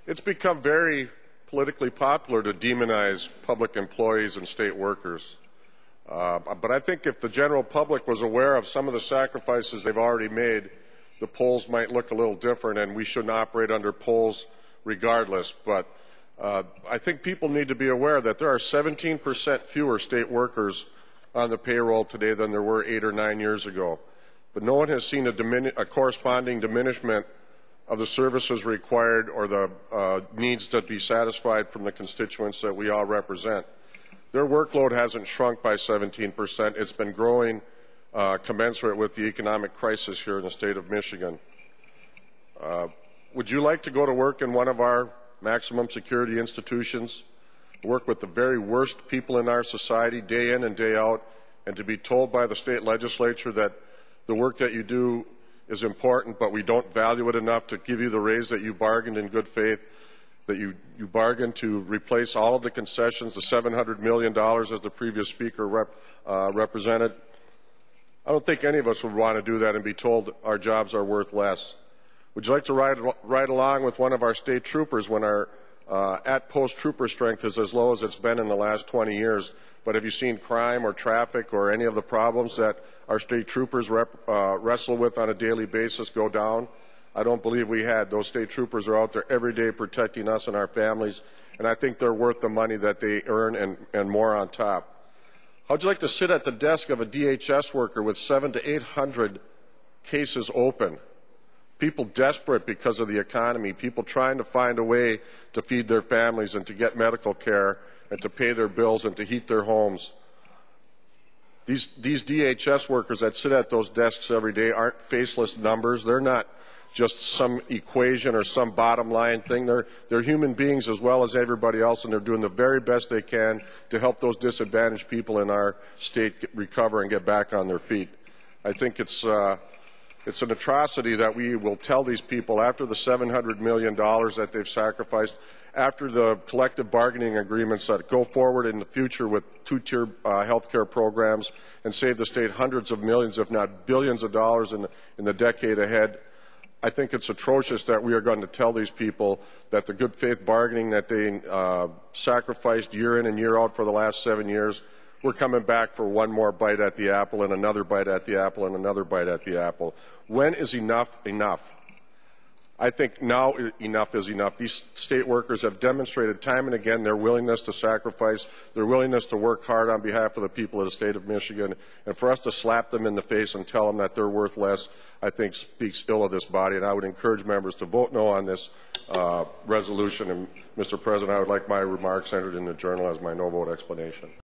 It's become very politically popular to demonize public employees and state workers. But I think if the general public was aware of some of the sacrifices they've already made, the polls might look a little different, and we shouldn't operate under polls regardless. But I think people need to be aware that there are 17% fewer state workers on the payroll today than there were 8 or 9 years ago. But no one has seen a corresponding diminishment of the services required or the needs that be satisfied from the constituents that we all represent. Their workload hasn't shrunk by 17%. It's been growing commensurate with the economic crisis here in the state of Michigan. Would you like to go to work in one of our maximum security institutions, work with the very worst people in our society day in and day out, and to be told by the state legislature that the work that you do is important, but we don't value it enough to give you the raise that you bargained in good faith, that you bargained to replace all of the concessions, the $700 million as the previous speaker represented? I don't think any of us would want to do that and be told our jobs are worth less. Would you like to ride along with one of our state troopers when our at-post trooper strength is as low as it's been in the last 20 years? But have you seen crime or traffic or any of the problems that our state troopers wrestle with on a daily basis go down? I don't believe we had. Those state troopers are out there every day protecting us and our families, and I think they're worth the money that they earn and more on top. How'd you like to sit at the desk of a DHS worker with 700 to 800 cases open? People desperate because of the economy, people trying to find a way to feed their families and to get medical care and to pay their bills and to heat their homes. These DHS workers that sit at those desks every day aren't faceless numbers. They're not just some equation or some bottom line thing. They're human beings as well as everybody else, and they're doing the very best they can to help those disadvantaged people in our state recover and get back on their feet. I think it's an atrocity that we will tell these people after the $700 million that they've sacrificed, after the collective bargaining agreements that go forward in the future with two-tier health care programs and save the state hundreds of millions, if not billions of dollars in the decade ahead. I think it's atrocious that we are going to tell these people that the good faith bargaining that they sacrificed year in and year out for the last 7 years, we're coming back for one more bite at the apple and another bite at the apple and another bite at the apple. When is enough enough? I think now enough is enough. These state workers have demonstrated time and again their willingness to sacrifice, their willingness to work hard on behalf of the people of the state of Michigan. And for us to slap them in the face and tell them that they're worth less, I think speaks ill of this body. And I would encourage members to vote no on this resolution. And, Mr. President, I would like my remarks entered in the Journal as my no vote explanation.